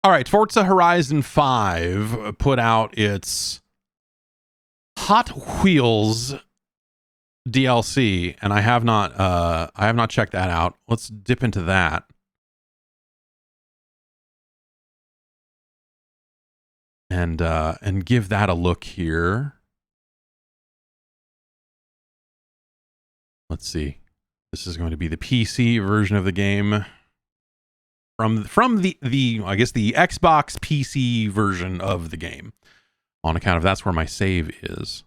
All right, Forza Horizon 5 put out its Hot Wheels DLC, and I have not checked that out. Let's dip into that. And give that a look here. Let's see. This is going to be the PC version of the game. From the I guess the Xbox PC version of the game, on account of that's where my save is.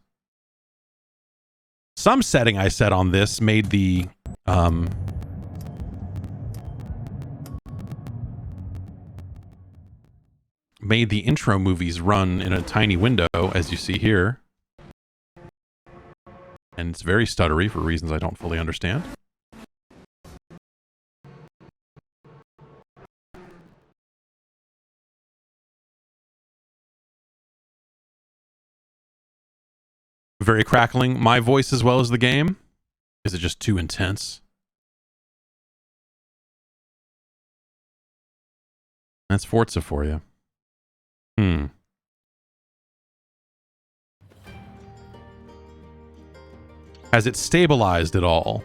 Some setting I set on this made the intro movies run in a tiny window, as you see here, and it's very stuttery for reasons I don't fully understand. Very crackling. My voice as well as the game? Is it just too intense? That's Forza for you. Has it stabilized at all?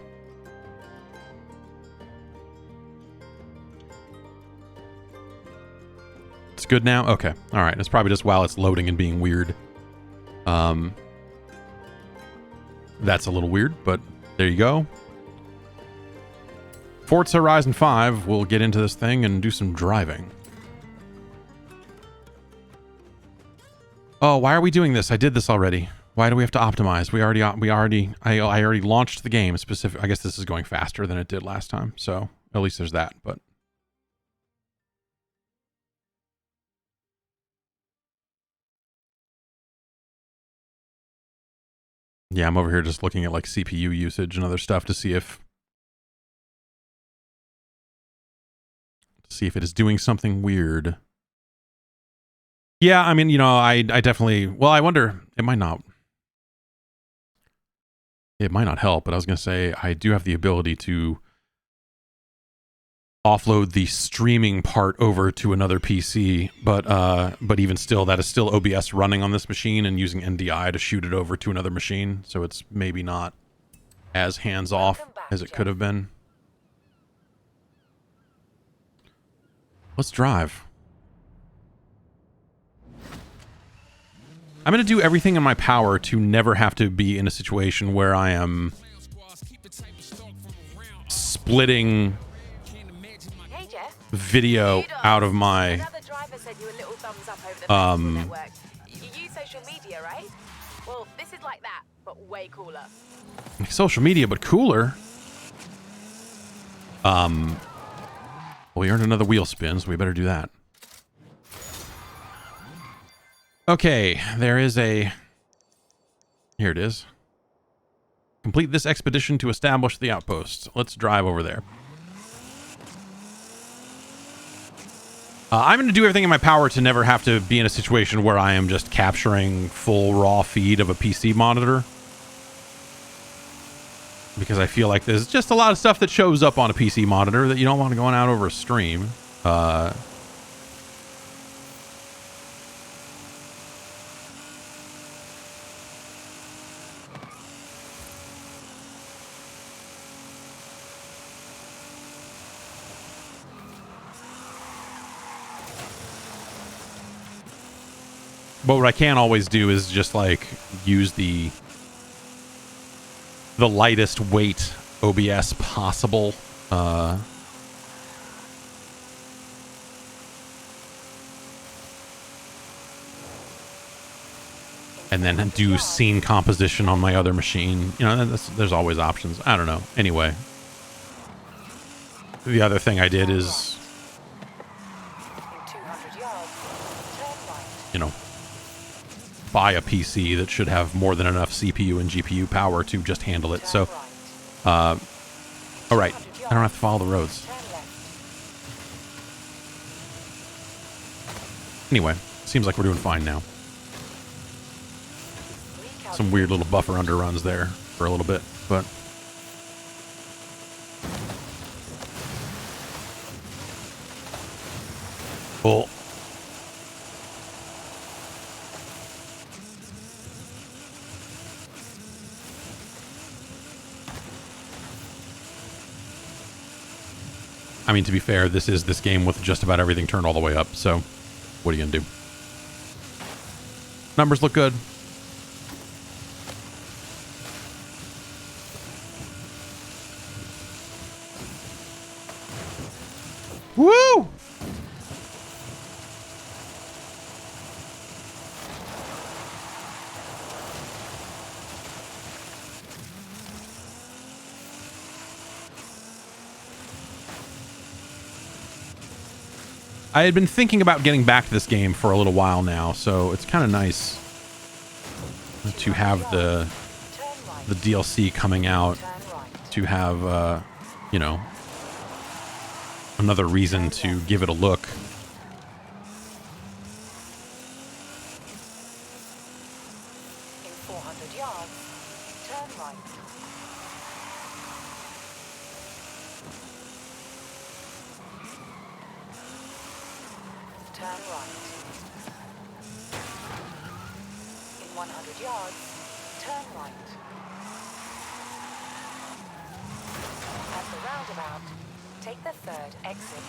It's good now? Okay. All right. It's probably just while it's loading and being weird. That's a little weird, but there you go. Forza Horizon 5, we'll get into this thing and do some driving. Oh, why are we doing this? I did this already. Why do we have to optimize? I already launched the game specific. I guess this is going faster than it did last time, so at least there's that, but yeah, I'm over here just looking at like CPU usage and other stuff to see if it is doing something weird. Yeah, I mean, you know, I definitely, well, I wonder, it might not help, but I was going to say I do have the ability to offload the streaming part over to another PC, but even still, that is still OBS running on this machine and using NDI to shoot it over to another machine, so it's maybe not as hands-off as it could have been. Let's drive. I'm going to do everything in my power to never have to be in a situation where I am splitting video out of my You use social media, right? Well, this is like that, but way cooler. Social media, but cooler. Well, we earned another wheel spin, so we better do that. Okay, there is a... Here it is. Complete this expedition to establish the outpost. Let's drive over there. I'm going to do everything in my power to never have to be in a situation where I am just capturing full raw feed of a PC monitor. Because I feel like there's just a lot of stuff that shows up on a PC monitor that you don't want to go out over a stream. But what I can always do is just like use the lightest weight OBS possible. And then do scene composition on my other machine. You know, there's always options. I don't know. Anyway. The other thing I did is, you know, buy a PC that should have more than enough CPU and GPU power to just handle it. So, all right, I don't have to follow the roads. Anyway, seems like we're doing fine now. Some weird little buffer underruns there for a little bit, but cool. I mean, to be fair, this is this game with just about everything turned all the way up, so what are you gonna do? Numbers look good. Woo! I had been thinking about getting back to this game for a little while now, so it's kind of nice to have the DLC coming out, to have, you know, another reason to give it a look. In 400 yards, turn right. Turn right. In 100 yards, turn right. At the roundabout, take the third exit.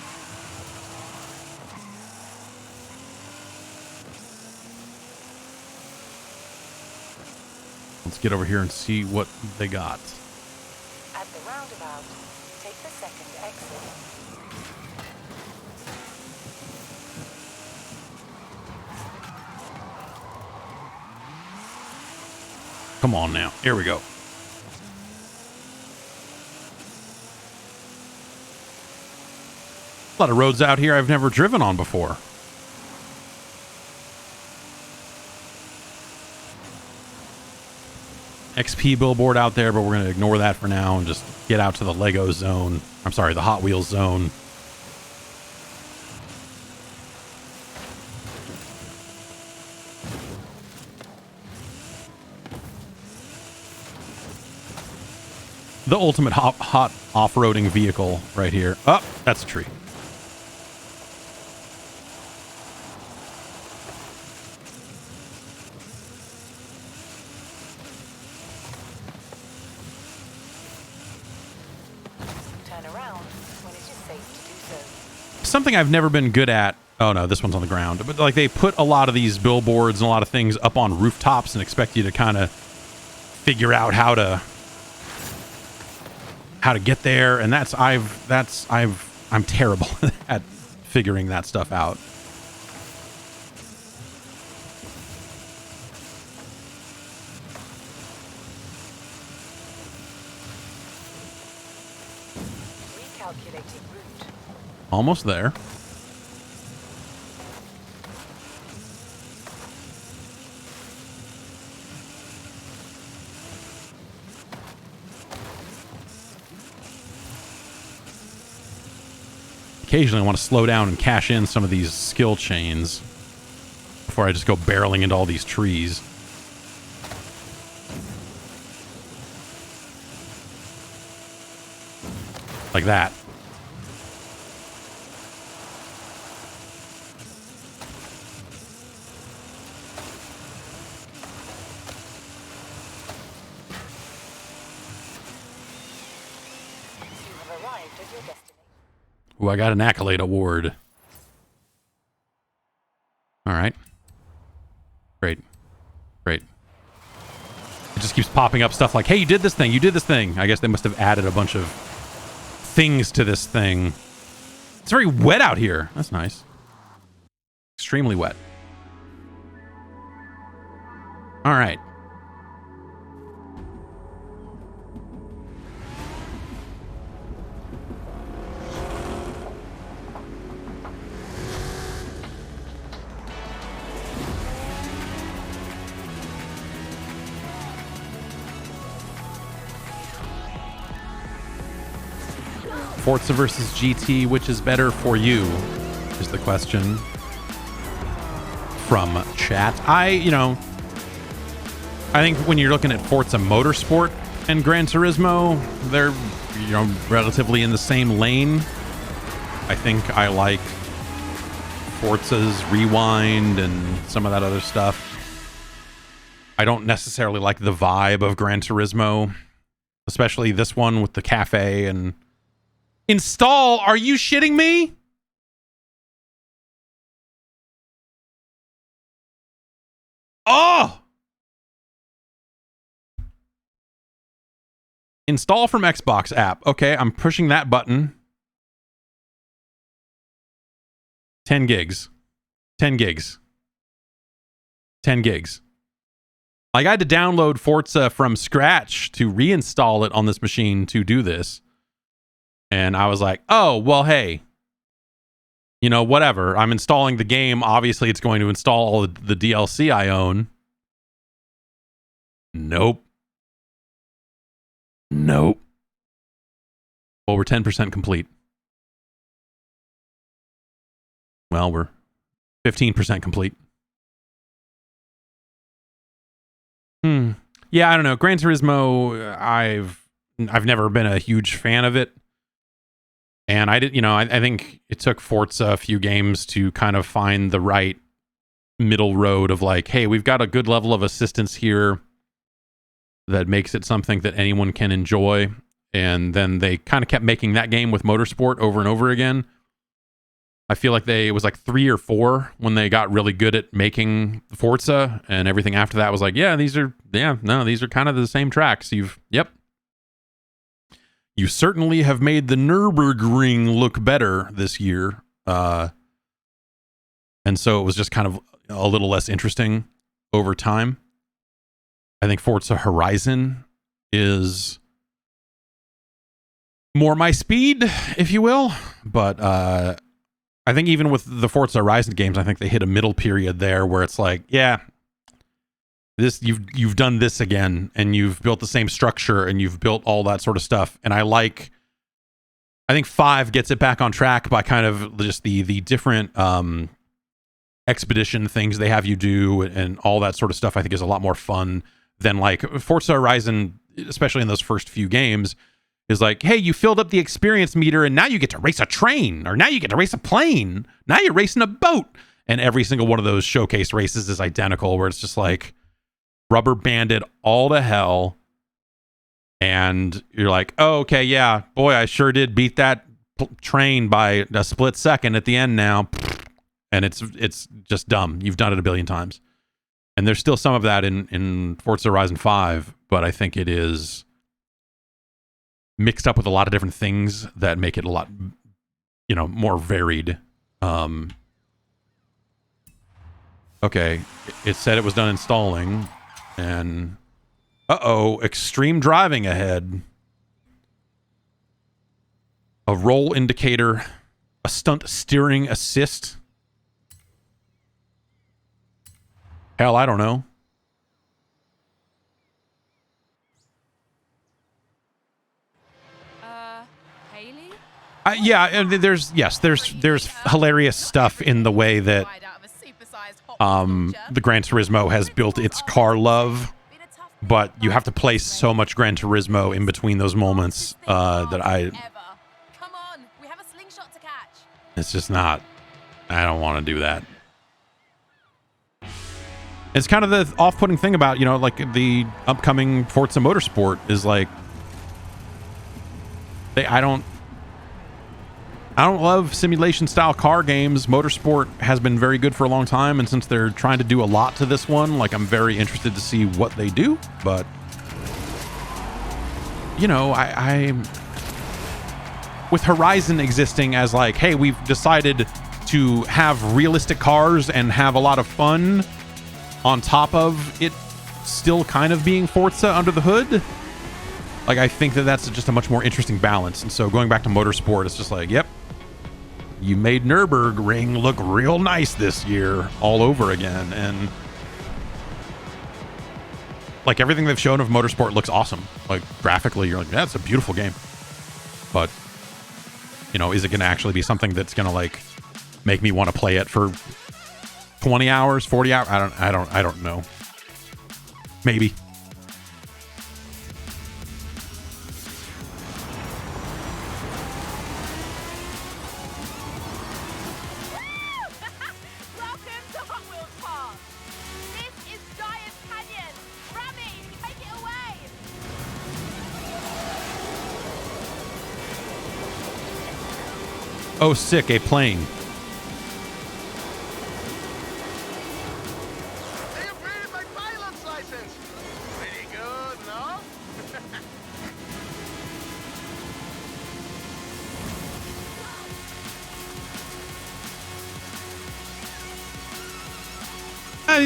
Let's get over here and see what they got. At the roundabout, take the second exit. Come on now. Here we go. A lot of roads out here I've never driven on before. XP billboard out there, but we're going to ignore that for now and just get out to the Lego zone. I'm sorry, the Hot Wheels zone. The ultimate hot off-roading vehicle right here. Oh, that's a tree. Turn around when it is safe to do so. Something I've never been good at. Oh no, this one's on the ground. But like they put a lot of these billboards and a lot of things up on rooftops and expect you to kind of figure out how to get there, and I'm terrible at figuring that stuff out. Recalculating route. Almost there. Occasionally I want to slow down and cash in some of these skill chains before I just go barreling into all these trees. Like that. You have arrived at your destination. Ooh, I got an accolade award. All right. Great. Great. It just keeps popping up stuff like, hey, you did this thing. You did this thing. I guess they must have added a bunch of things to this thing. It's very wet out here. That's nice. Extremely wet. All right. Forza versus GT, which is better for you, is the question from chat. I think when you're looking at Forza Motorsport and Gran Turismo, they're, relatively in the same lane. I think I like Forza's Rewind and some of that other stuff. I don't necessarily like the vibe of Gran Turismo, especially this one with the cafe and Install? Are you shitting me? Oh! Install from Xbox app. Okay, I'm pushing that button. 10 gigs. 10 gigs. 10 gigs. Like, I had to download Forza from scratch to reinstall it on this machine to do this. And I was like, oh, well, hey, you know, whatever. I'm installing the game. Obviously, it's going to install all the DLC I own. Nope. Nope. Well, we're 10% complete. Well, we're 15% complete. Yeah, I don't know. Gran Turismo, I've never been a huge fan of it. And I did, you know, I think it took Forza a few games to kind of find the right middle road of like, hey, we've got a good level of assistance here that makes it something that anyone can enjoy. And then they kind of kept making that game with Motorsport over and over again. I feel like it was like 3 or 4 when they got really good at making Forza, and everything after that was like, these are kind of the same tracks. You certainly have made the Nürburgring look better this year. And so it was just kind of a little less interesting over time. I think Forza Horizon is more my speed, if you will. But I think even with the Forza Horizon games, I think they hit a middle period there where it's like, this you've done this again, and you've built the same structure, and you've built all that sort of stuff. And I think 5 gets it back on track by kind of just the different expedition things they have you do and all that sort of stuff. I think is a lot more fun than like Forza Horizon, especially in those first few games, is like, hey, you filled up the experience meter and now you get to race a train, or now you get to race a plane. Now you're racing a boat. And every single one of those showcase races is identical, where it's just like rubber banded all to hell. And you're like, oh, okay, yeah, boy, I sure did beat that train by a split second at the end now. And it's just dumb. You've done it a billion times. And there's still some of that in Forza Horizon 5, but I think it is mixed up with a lot of different things that make it a lot, more varied. Okay, it said it was done installing, and extreme driving ahead. A roll indicator, a stunt steering assist. Hell, I don't know. Haley? There's hilarious stuff in the way that the Gran Turismo has built its car love, but you have to place so much Gran Turismo in between those moments that Come on, we have a slingshot to catch. it's just not. I don't want to do that. It's kind of the off-putting thing about, like the upcoming Forza Motorsport is like, I don't love simulation style car games. Motorsport has been very good for a long time, and since they're trying to do a lot to this one, like, I'm very interested to see what they do. But I with Horizon existing as like, hey, we've decided to have realistic cars and have a lot of fun on top of it still kind of being Forza under the hood. Like, I think that's just a much more interesting balance. And so going back to Motorsport, it's just like, yep, you made Nürburgring look real nice this year all over again. And like, everything they've shown of Motorsport looks awesome. Like, graphically, you're like, that's a beautiful game. But, is it going to actually be something that's going to like make me want to play it for 20 hours, 40 hours? I don't know. Maybe. Welcome to Hot Wheels Park. This is Giant Canyon. Rami, take it away. Oh, sick, a plane. They upgraded my pilot's license. Pretty good, no?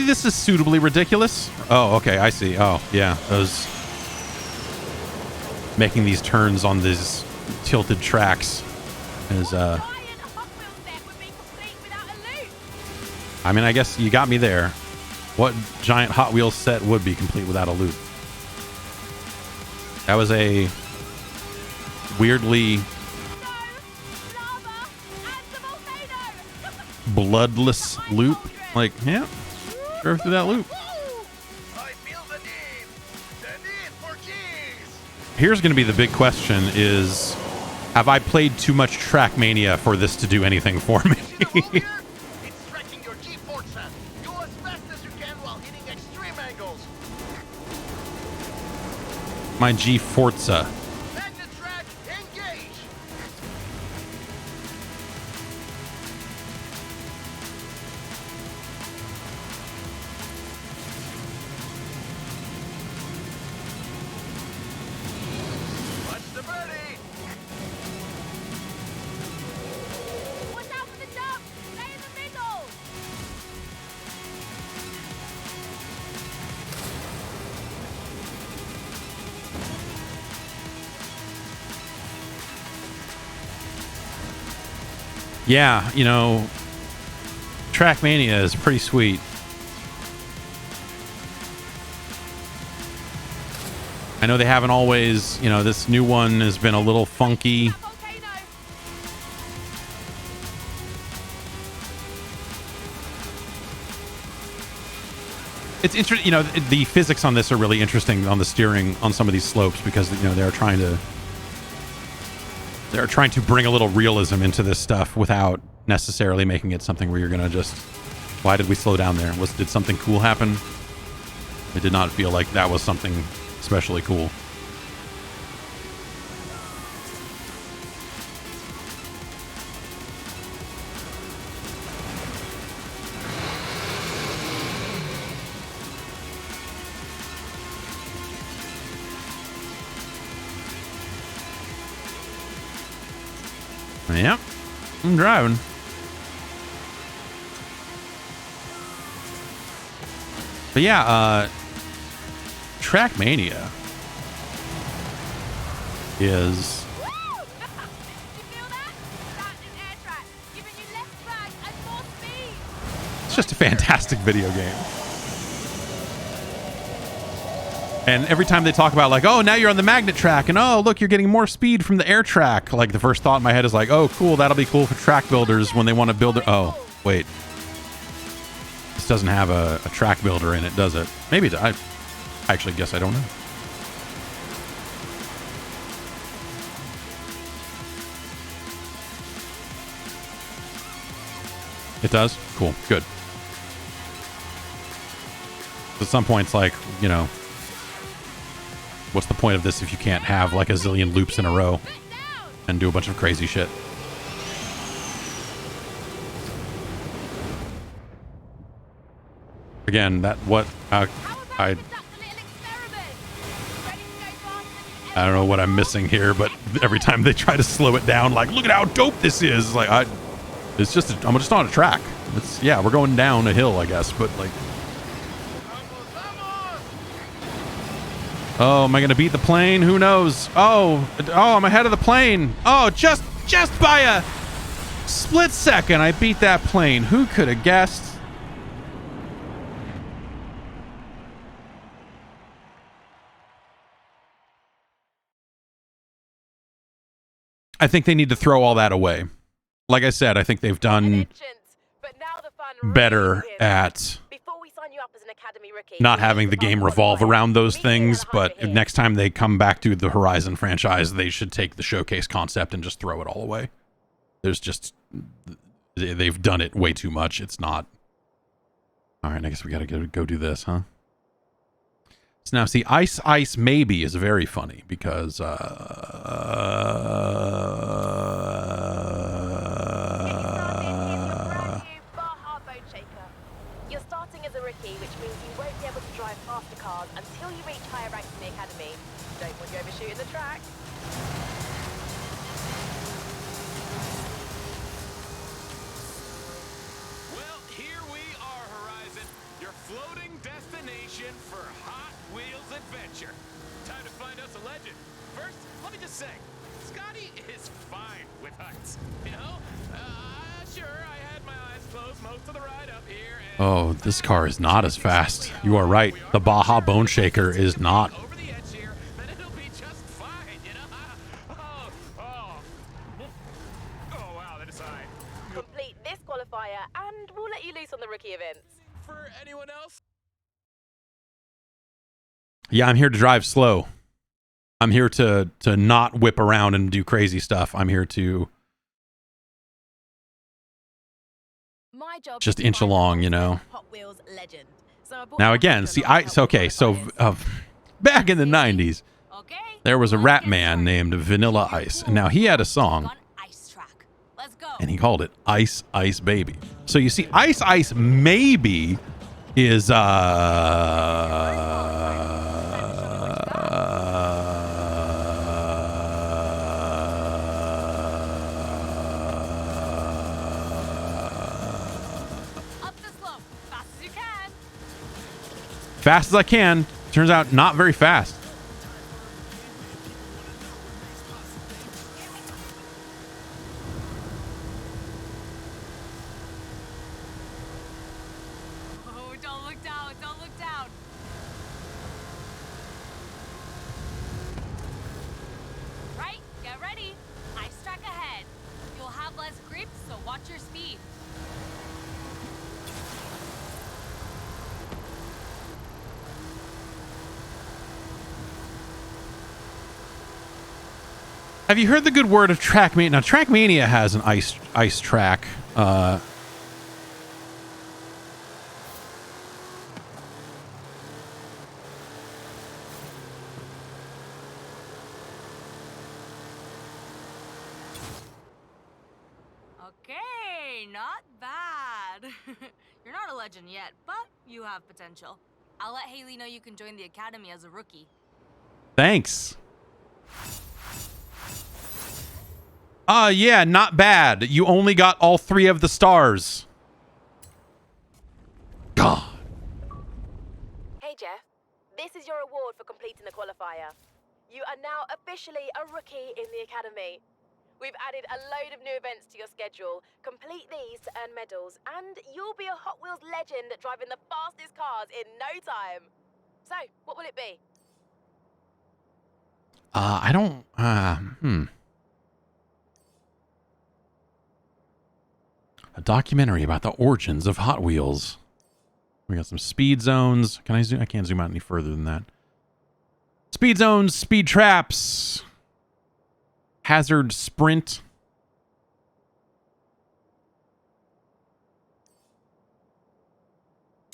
This is suitably ridiculous. Oh, okay, I see. Oh, yeah, those making these turns on these tilted tracks is Giant Hot Wheels set would be complete without a loop. I mean, I guess you got me there. What giant Hot Wheels set would be complete without a loop? That was a weirdly Snow, lava, and the volcano. bloodless loop. Like, yeah, drove through that loop. I feel the need for cheese. Here's going to be the big question is, have I played too much Trackmania for this to do anything for me? See the hole here? It's stretching your G Forza. Go as fast as you can while hitting extreme angles. My G Forza. Magnet track, engage. Watch the birdie. Watch out for the jump. Stay in the middle. Yeah, you know, Trackmania is pretty sweet. I know they haven't always, you know, this new one has been a little funky. That volcano. It's interesting, you know, the physics on this are really interesting on the steering on some of these slopes because, you know, they're trying to bring a little realism into this stuff without necessarily making it something where you're going to just, why did we slow down there? Did something cool happen? It did not feel like that was something especially cool. Yep, I'm driving. But yeah, Trackmania is... Woo! Did you feel that? That is air track, giving you less drag and more speed. It's just a fantastic video game. And every time they talk about like, oh, now you're on the magnet track, and oh, look, you're getting more speed from the air track. Like the first thought in my head is like, oh, cool, that'll be cool for track builders when they want to build their... Oh, wait. This doesn't have a track builder in it, does it? Maybe it... I actually guess I don't know. It does? Cool. Good. At some point, it's like, you know, what's the point of this if you can't have like a zillion loops in a row and do a bunch of crazy shit? Again, that what I don't know what I'm missing here, but every time they try to slow it down, like, look at how dope this is. Like, I'm just on a track. It's, yeah, we're going down a hill, I guess, but like, oh, am I going to beat the plane? Who knows? Oh, I'm ahead of the plane. Oh, just by a split second, I beat that plane. Who could have guessed? I think they need to throw all that away. Like I said, I think they've done better at not having the game revolve around those things, but next time they come back to the Horizon franchise, they should take the showcase concept and just throw it all away. There's just... They've done it way too much. It's not... Alright, I guess we gotta go do this, huh? So now, see, Ice Maybe is very funny because... cars until you reach higher ranks in the academy. Don't want you overshooting the track. Well, here we are, Horizon. Your floating destination for Hot Wheels adventure. Time to find us a legend. First, let me just say, Scotty is fine with heights. You know? Sure, I had my eyes closed most of the ride up here. And Oh, this car is not as fast. You are right. The Baja Bone Shaker is not. over the edge here, then it'll be just fine, you know? Oh, wow, that is high. Complete this qualifier and we'll let you loose on the rookie events. For anyone else? Yeah, I'm here to drive slow. I'm here to not whip around and do crazy stuff. I'm here to My job just is to inch find the along, you know. Hot Wheels legend. So I brought Now my again, husband see, along to help with qualifiers. back in the 90s, Okay, there was a let's rap get man started. named Vanilla Ice, and now he had a song, On ice track. Let's go. and he called it Ice Ice Baby. So you see, Ice Ice Maybe is Up the slope, fast as you can. fast as I can. Turns out not very fast. Oh, don't look down, don't look down. Right, get ready. Ice track ahead. You'll have less grip, so watch your speed. Have you heard the good word of Trackmania? Now, Trackmania has an ice track. Okay, not bad. You're not a legend yet, but you have potential. I'll let Haley know you can join the academy as a rookie. Thanks. Yeah, not bad. You only got all 3 of the stars. God. Hey Jeff, this is your award for completing the qualifier. You are now officially a rookie in the academy. We've added a load of new events to your schedule. Complete these to earn medals, and you'll be a Hot Wheels legend driving the fastest cars in no time. So, what will it be? I don't. A documentary about the origins of Hot Wheels. We got some speed zones. Can I zoom? I can't zoom out any further than that. Speed zones, speed traps, hazard sprint.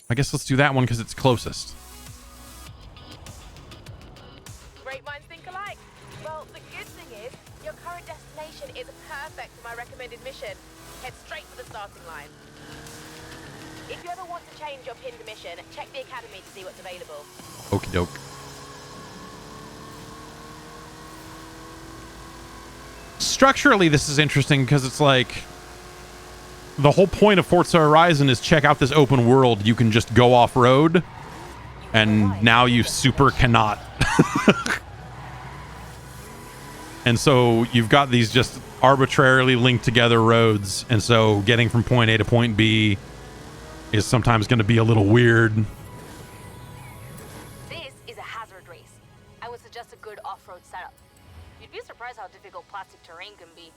I guess let's do that one because it's closest. Great minds think alike. Well, the good thing is, your current destination is perfect for my recommended mission. Head straight for the starting line. If you ever want to change your pinned mission, check the academy to see what's available. Okie doke. Structurally, this is interesting because it's like the whole point of Forza Horizon is check out this open world. You can just go off road, and now you super cannot. And so you've got these just arbitrarily linked together roads, and so getting from point A to point B is sometimes going to be a little weird. This is a hazard race. I would suggest a good off-road setup. You'd be surprised how difficult plastic terrain can be.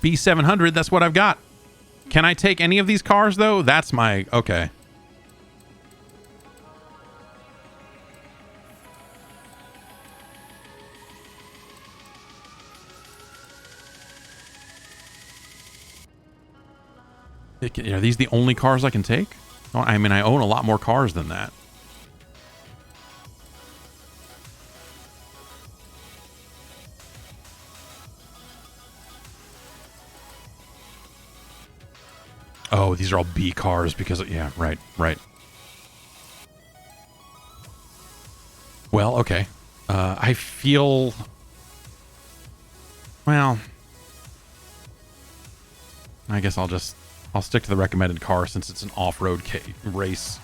B700, that's what I've got. Can I take any of these cars, though? That's my... Okay. Are these the only cars I can take? Oh, I mean, I own a lot more cars than that. Oh, these are all B cars because... Yeah, right. Well, okay. I feel... Well... I guess I'll stick to the recommended car since it's an off-road race.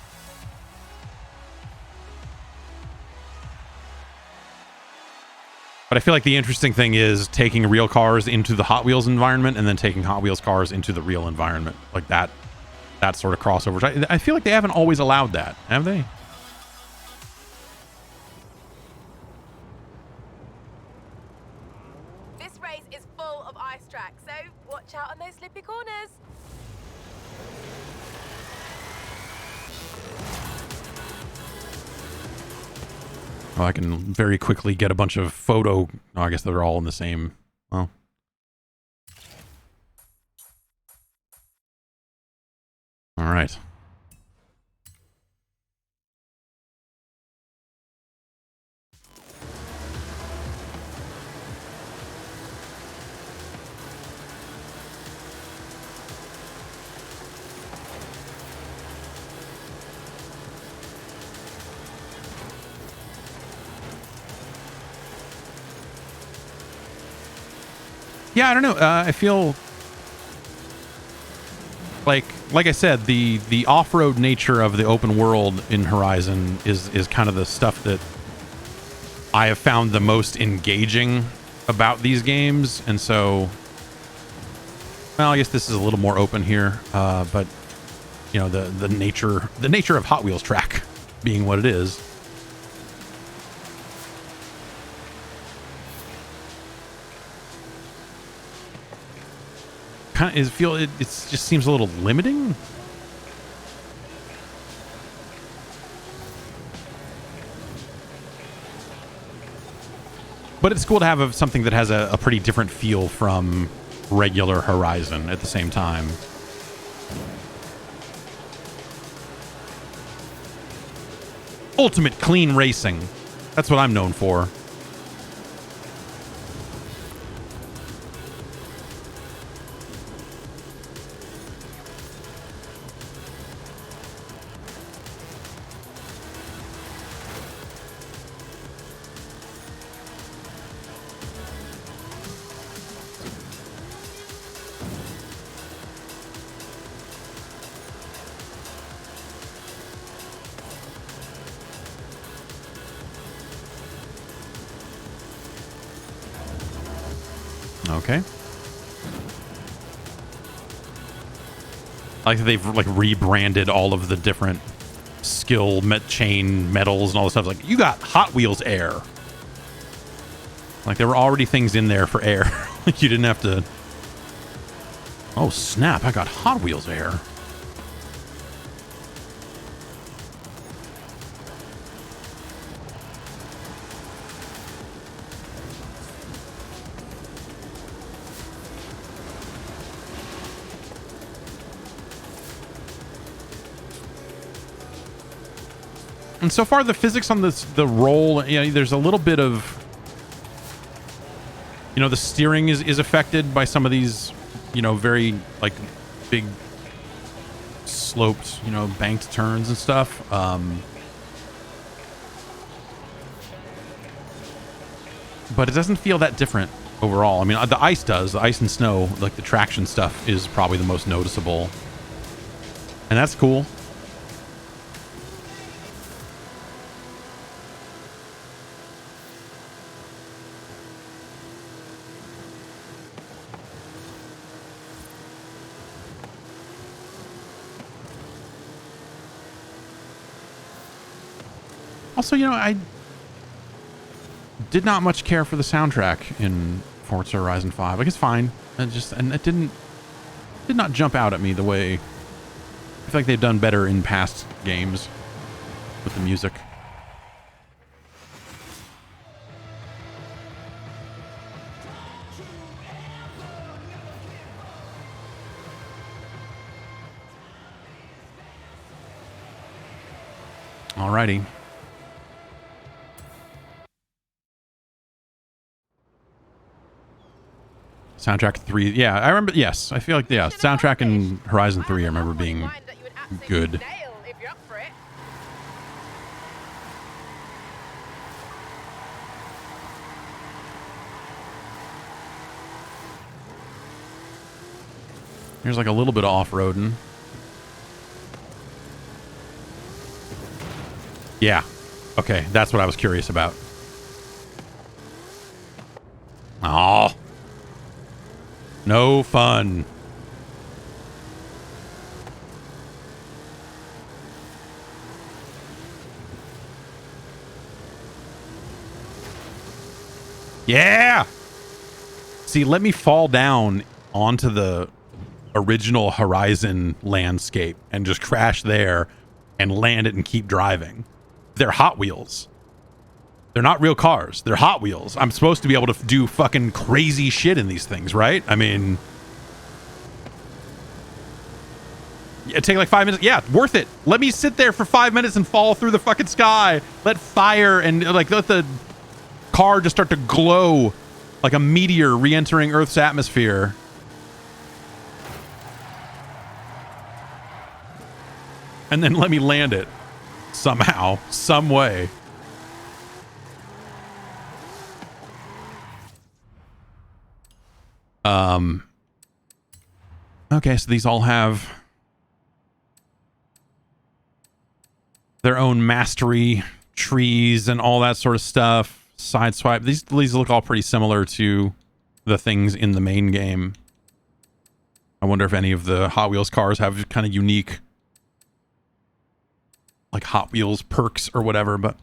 But I feel like the interesting thing is taking real cars into the Hot Wheels environment and then taking Hot Wheels cars into the real environment. Like that sort of crossover. I feel like they haven't always allowed that, have they? This race is full of ice tracks, so watch out on those slippy corners. Oh, I can very quickly get a bunch of photo... Oh, I guess they're all in the same... Well... All right. Yeah, I don't know. I feel like I said, the off-road nature of the open world in Horizon is kind of the stuff that I have found the most engaging about these games, and so, well, I guess this is a little more open here, but you know, the nature of Hot Wheels track being what it is. Kind of it just seems a little limiting. But it's cool to have something that has a pretty different feel from regular Horizon at the same time. Ultimate clean racing. That's what I'm known for. Okay. I like that they've like rebranded all of the different skill chain medals and all this stuff. Like, you got Hot Wheels Air. Like, there were already things in there for air. Like, you didn't have to... Oh, snap. I got Hot Wheels Air. And so far, the physics on the roll, you know, there's a little bit of, you know, the steering is affected by some of these, you know, very, like, big sloped, you know, banked turns and stuff. But it doesn't feel that different overall. I mean, the ice does. The ice and snow, like the traction stuff, is probably the most noticeable. And that's cool. Also, you know, I did not much care for the soundtrack in Forza Horizon 5. Like, it's fine. And it did not jump out at me the way I feel like they've done better in past games with the music. Alrighty. Soundtrack 3. Yeah, I remember. Yes, I feel like, yeah, soundtrack in Horizon 3 I remember being good. There's like a little bit of off-roading. Yeah. Okay, that's what I was curious about. Oh. No fun. Yeah! See, let me fall down onto the original Horizon landscape and just crash there and land it and keep driving. They're Hot Wheels. They're not real cars. They're Hot Wheels. I'm supposed to be able to do fucking crazy shit in these things, right? I mean... It take like 5 minutes. Yeah, worth it. Let me sit there for 5 minutes and fall through the fucking sky. Let fire and like let the car just start to glow like a meteor re-entering Earth's atmosphere. And then let me land it somehow, some way. Okay, so these all have their own mastery trees and all that sort of stuff. Sideswipe. These look all pretty similar to the things in the main game. I wonder if any of the Hot Wheels cars have kind of unique like Hot Wheels perks or whatever, but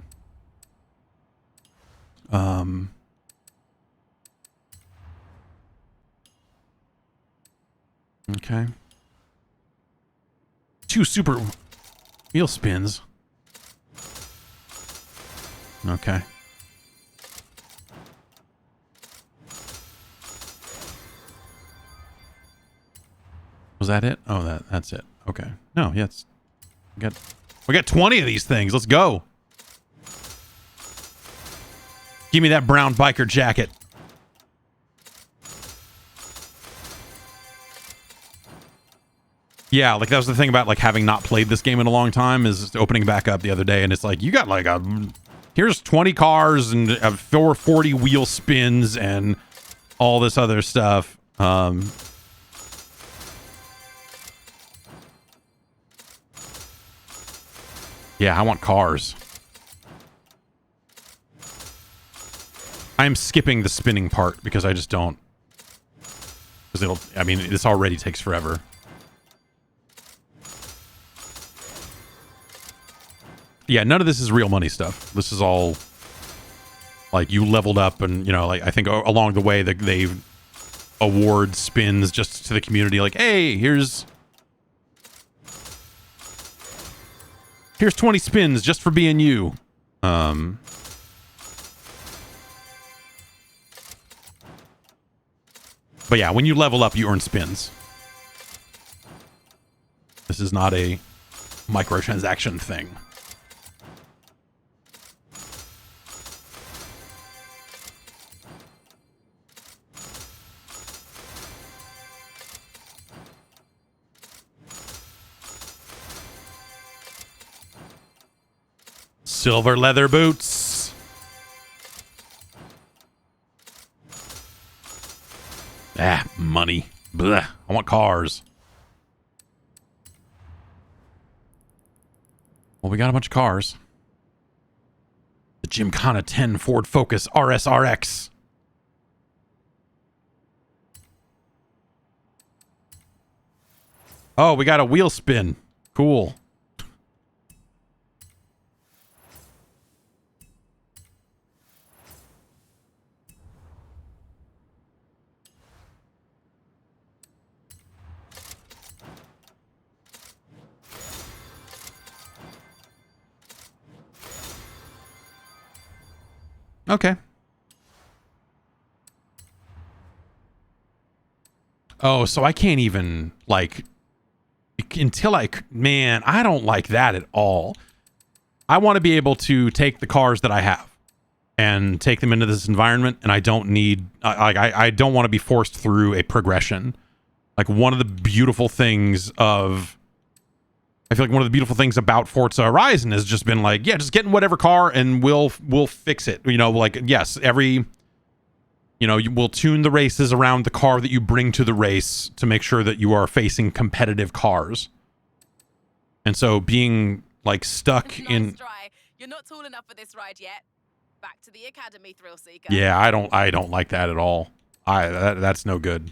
okay. 2 super wheel spins. Okay. Was that it? Oh, that's it. Okay. No, yeah, we got 20 of these things. Let's go. Give me that brown biker jacket. Yeah, like that was the thing about like having not played this game in a long time is opening back up the other day and it's like you got like here's 20 cars and 40 wheel spins and all this other stuff. Yeah, I want cars. I'm skipping the spinning part because I just don't. Because I mean, this already takes forever. Yeah, none of this is real money stuff. This is all like you leveled up and, you know, like I think along the way that they award spins just to the community like, hey, here's 20 spins just for being you. But yeah, when you level up, you earn spins. This is not a microtransaction thing. Silver leather boots. Ah, money. Blah. I want cars. Well, we got a bunch of cars. The Gymkhana 10 Ford Focus RSRX. Oh, we got a wheel spin. Cool. Okay. Oh, so I can't even, like, until man, I don't like that at all. I want to be able to take the cars that I have and take them into this environment, and I don't need, I don't want to be forced through a progression. Like, one of the beautiful things I feel like one of the beautiful things about Forza Horizon has just been like, yeah, just get in whatever car and we'll fix it. You know, like, yes, every You know, you will tune the races around the car that you bring to the race to make sure that you are facing competitive cars. And so being like stuck Nice in try. You're not tall enough for this ride yet. Back to the academy, thrill seeker. Yeah, I don't like that at all. That's no good.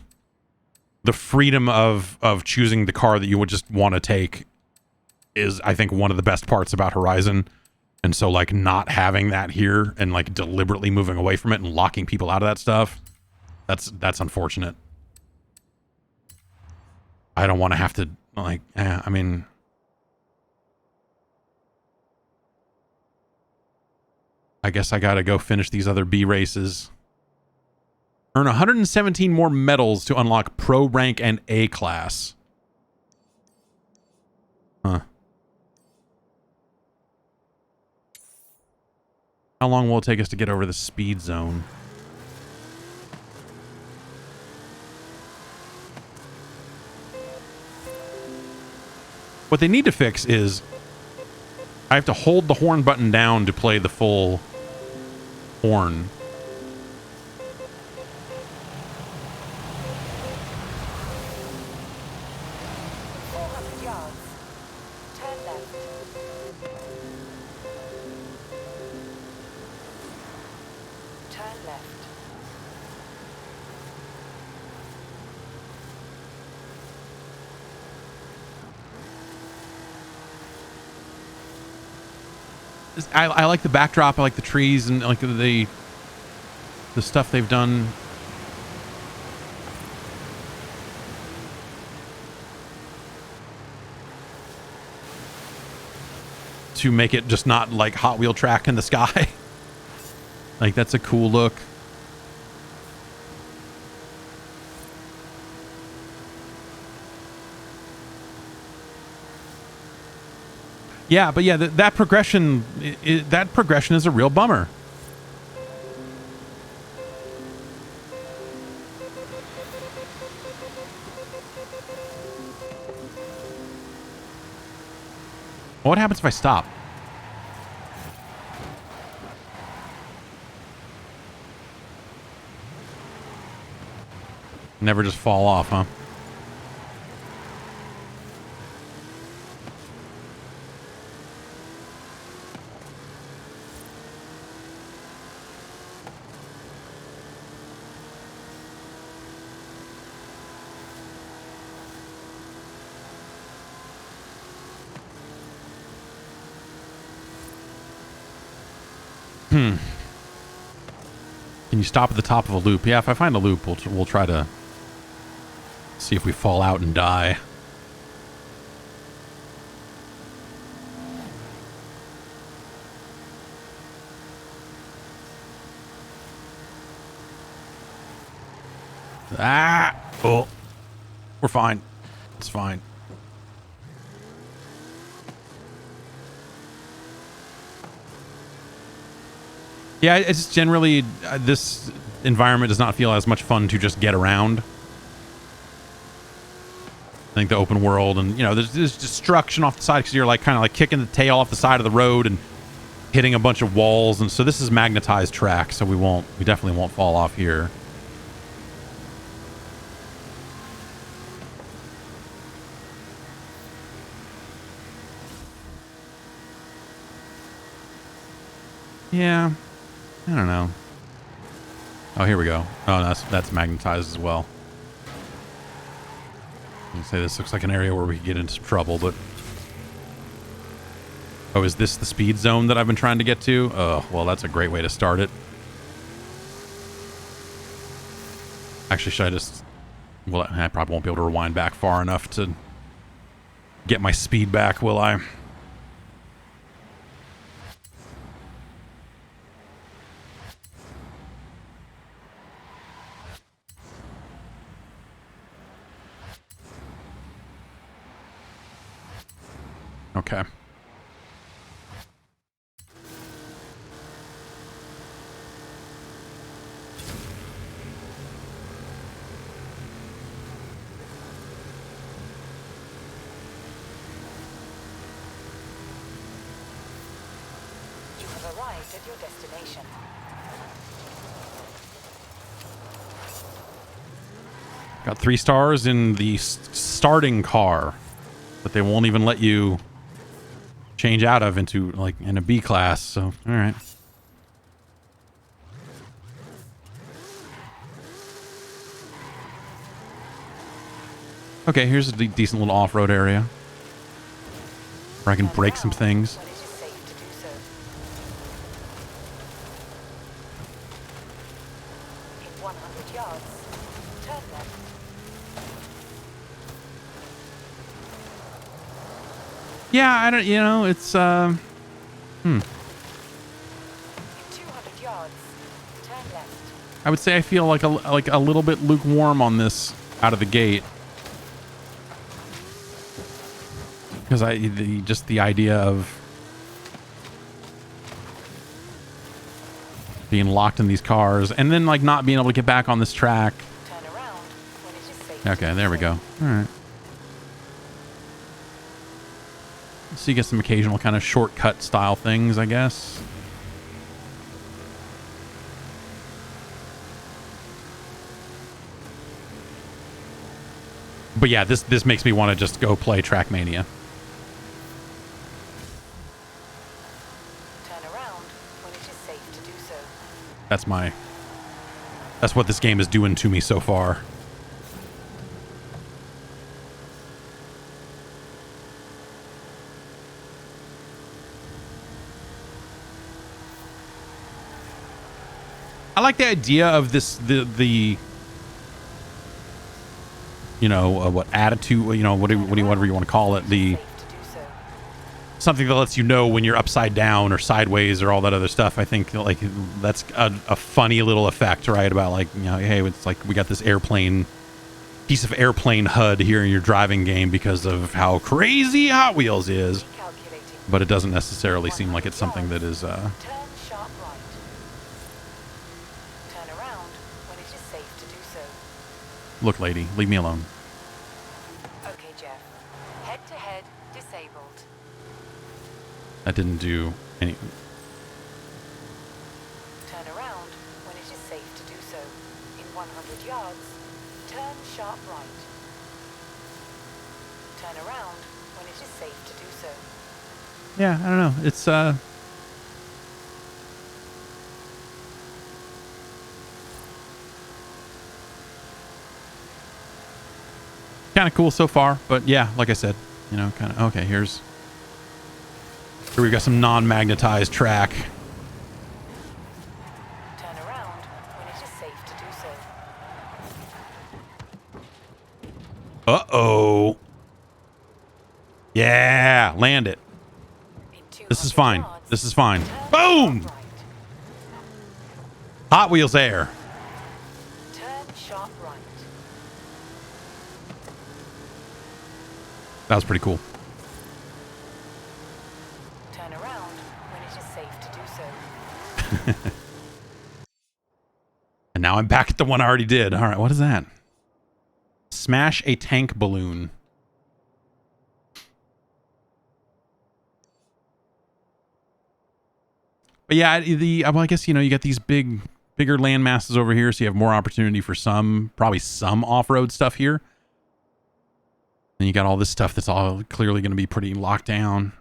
The freedom of choosing the car that you would just want to take is, I think, one of the best parts about Horizon. And so like not having that here and like deliberately moving away from it and locking people out of that stuff, that's unfortunate. I don't want to have to like I mean, I guess I got to go finish these other B races. Earn 117 more medals to unlock Pro Rank and A class. Huh. How long will it take us to get over the speed zone? What they need to fix is I have to hold the horn button down to play the full horn. 400 yards. Turn left. Turn left. I like the backdrop. I like the trees and like the stuff they've done. To make it just not like Hot Wheel track in the sky. Like that's a cool look. Yeah, but yeah, that progression is a real bummer. What happens if I stop? Never just fall off, huh? Can you stop at the top of a loop? Yeah, if I find a loop, we'll try to see if we fall out and die. Ah! Oh. We're fine. It's fine. Yeah, it's generally, this environment does not feel as much fun to just get around. I think the open world and, you know, there's destruction off the side because you're like kind of like kicking the tail off the side of the road and hitting a bunch of walls. And so this is magnetized track, so we definitely won't fall off here. Yeah. I don't know. Oh, here we go. Oh, that's magnetized as well. I'd say this looks like an area where we could get into some trouble, but... Oh, is this the speed zone that I've been trying to get to? Oh, well, that's a great way to start it. Actually, should I just... Well, I probably won't be able to rewind back far enough to get my speed back, will I? Okay. You have arrived at your destination. Got 3 stars in the starting car, but they won't even let you change out of into like in a B class. So, all right. Okay, here's a decent little off-road area where I can break some things. When it is safe to do so. In 100 yards, turn left. Yeah, I don't, you know, it's, In 200 yards, turn left. I would say I feel like a little bit lukewarm on this out of the gate. Because just the idea of being locked in these cars and then like not being able to get back on this track. Turn around when it is safe. Okay, there we go. All right. So you get some occasional kind of shortcut style things, I guess. But yeah, this makes me want to just go play Trackmania. Turn around when it is safe to do so. That's what this game is doing to me so far. I like the idea of this, the you know, what attitude, you know, whatever you want to call it, the Safe to do so. something that lets you know when you're upside down or sideways or all that other stuff. I think like that's a funny little effect, right? About like, you know, hey, it's like we got this piece of airplane HUD here in your driving game because of how crazy Hot Wheels is, Calculating. but it doesn't necessarily seem like it's something that is Turn sharp right. Turn around when it is safe to do so. look, lady, leave me alone. Okay, Jeff. Head to head, disabled. That didn't do any. Turn around when it is safe to do so. In 100 yards, turn sharp right. Turn around when it is safe to do so. Yeah, I don't know. It's kind of cool so far, but yeah, like I said, you know, kind of okay. Here we've got some non-magnetized track. Turn around when it is safe to do so. Uh-oh. Yeah, land it. In This is 200 fine. yards, This is fine. turn Boom! sharp right. Hot Wheels air. Turn sharp right. That was pretty cool. Turn around when it is safe to do so. And now I'm back at the one I already did. All right, what is that? Smash a tank balloon. But yeah, well, I guess, you know, you got these bigger land masses over here, so you have more opportunity for probably some off-road stuff here. And you got all this stuff that's all clearly going to be pretty locked down.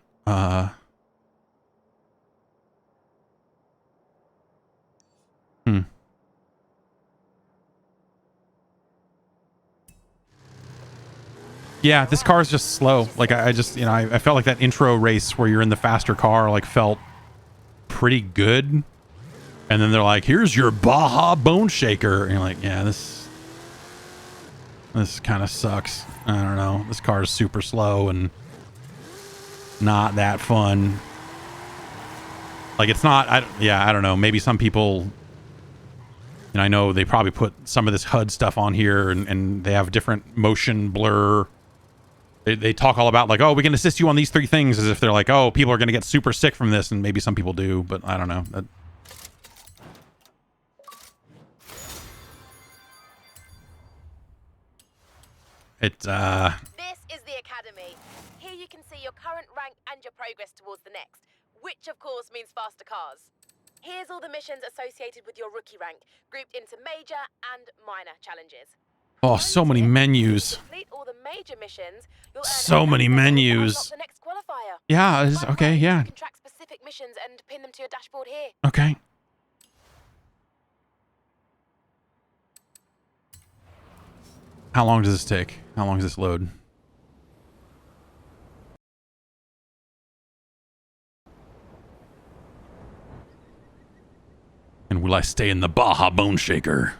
Yeah, this car is just slow. Like I just, you know, I felt like that intro race where you're in the faster car, like felt pretty good. And then they're like, here's your Baja Bone Shaker. And you're like, yeah, this kind of sucks. I don't know. This car is super slow and not that fun. Like it's not, I don't know. Maybe some people, and I know they probably put some of this HUD stuff on here and they have different motion blur. They talk all about like, oh, we can assist you on these 3 things as if they're like, oh, people are going to get super sick from this. And maybe some people do, but I don't know. This is the Academy. Here you can see your current rank and your progress towards the next, which of course means faster cars. Here's all the missions associated with your rookie rank, grouped into major and minor challenges. Oh, so many menus. Complete all the major missions, you'll earn So many enough medals to menus. unlock the next qualifier. Yeah, it's, By the okay, way, yeah. You can track specific missions and pin them to your dashboard here. Okay. How long does this take? How long does this load? And will I stay in the Baja Bone Shaker?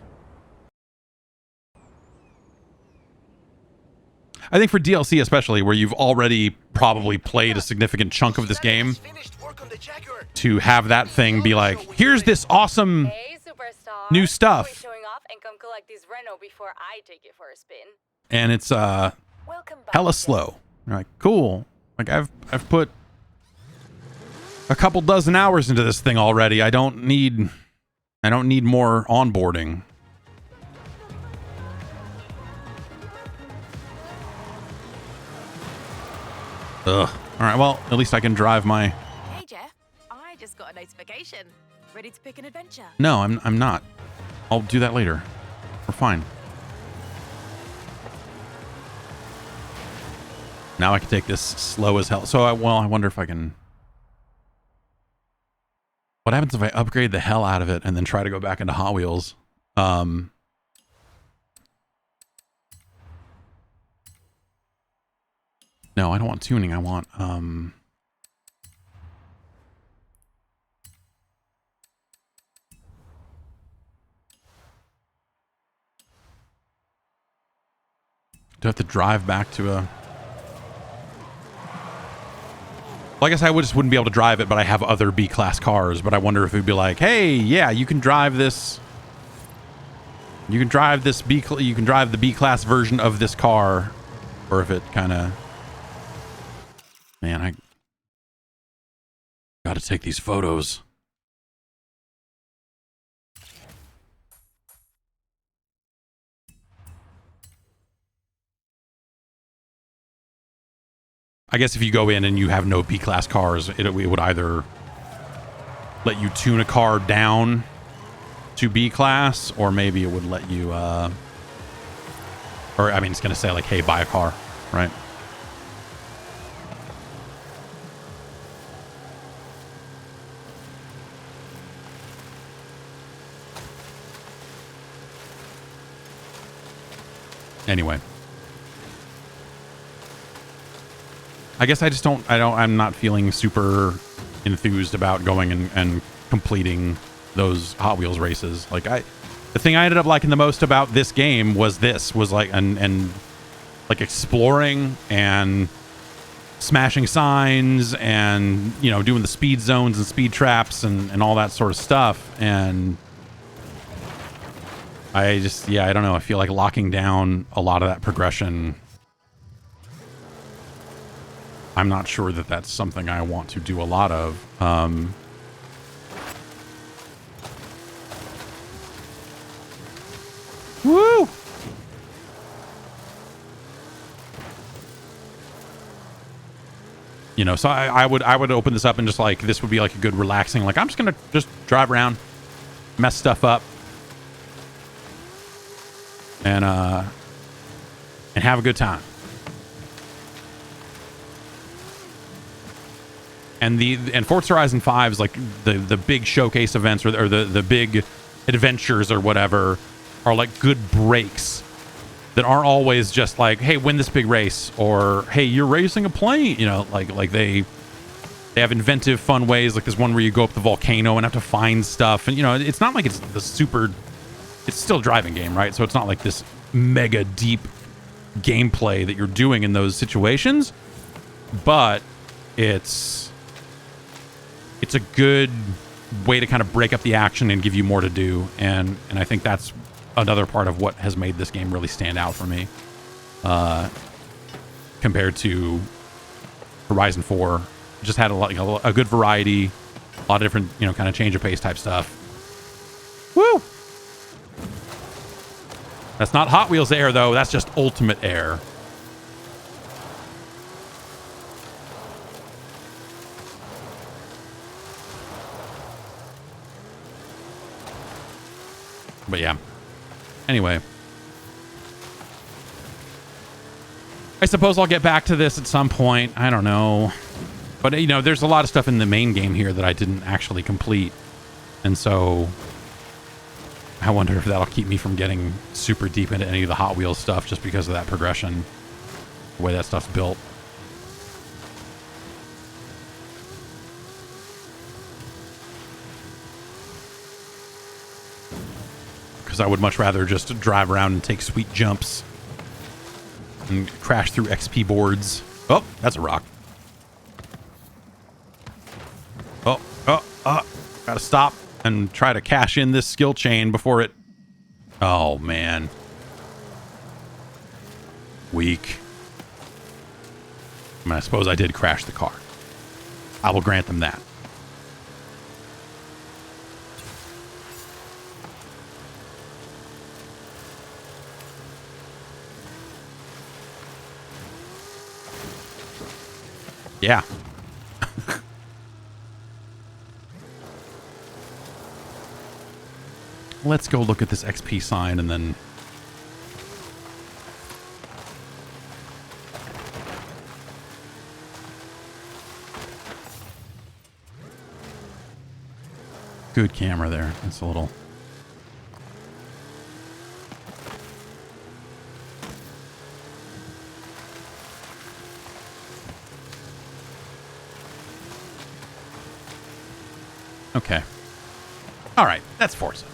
I think for DLC especially, where you've already probably played a significant chunk of this game, to have that thing be like, here's this awesome Hey, superstar. new stuff. Quit showing off and come collect these Renault before I take it for a spin. And it's Welcome back, hella Jeff. slow. You're like, cool. Like I've put a couple dozen hours into this thing already. I don't need more onboarding. Ugh. All right, well, at least I can drive my... Hey, Jeff. I just got a notification. Ready to pick an adventure? No, I'm not. I'll do that later. We're fine. Now I can take this slow as hell. So, I wonder if I can... What happens if I upgrade the hell out of it and then try to go back into Hot Wheels? No, I don't want tuning. I want, do I have to drive back to a... Well, I guess I just wouldn't be able to drive it, but I have other B-class cars. But I wonder if it'd be like, hey, yeah, you can drive this. You can drive this you can drive the B-class version of this car, or if it kind of... Man, I got to take these photos. I guess if you go in and you have no B-class cars, it would either let you tune a car down to B-class, or maybe it would let you, or I mean, it's going to say like, hey, buy a car, right? Anyway. I guess I'm not feeling super enthused about going and completing those Hot Wheels races. Like the thing I ended up liking the most about this game was like, and like exploring and smashing signs and, you know, doing the speed zones and speed traps and all that sort of stuff. And I just, yeah, I don't know. I feel like locking down a lot of that progression. I'm not sure that that's something I want to do a lot of. Woo! You know, so I would open this up and just like, this would be like a good relaxing, like I'm just gonna just drive around, mess stuff up, and have a good time. And Forza Horizon 5 is like the big showcase events or the big adventures or whatever are like good breaks that aren't always just like, hey, win this big race, or hey, you're racing a plane, you know, like they have inventive fun ways, like this one where you go up the volcano and have to find stuff, and you know, it's not like it's still a driving game, right? So it's not like this mega deep gameplay that you're doing in those situations, but it's a good way to kind of break up the action and give you more to do, and I think that's another part of what has made this game really stand out for me, compared to Horizon 4. Just had a good variety, a lot of different, you know, kind of change of pace type stuff. Woo! That's not Hot Wheels air though. That's just ultimate air. But yeah. Anyway, I suppose I'll get back to this at some point. I don't know. But, you know, there's a lot of stuff in the main game here that I didn't actually complete. And so I wonder if that'll keep me from getting super deep into any of the Hot Wheels stuff just because of that progression, the way that stuff's built. Because I would much rather just drive around and take sweet jumps and crash through XP boards. Oh, that's a rock. Gotta stop and try to cash in this skill chain before it... Oh, man. Weak. I mean, I suppose I did crash the car. I will grant them that. Yeah. Let's go look at this XP sign and then... Good camera there. It's a little... Okay. All right. That's Forza.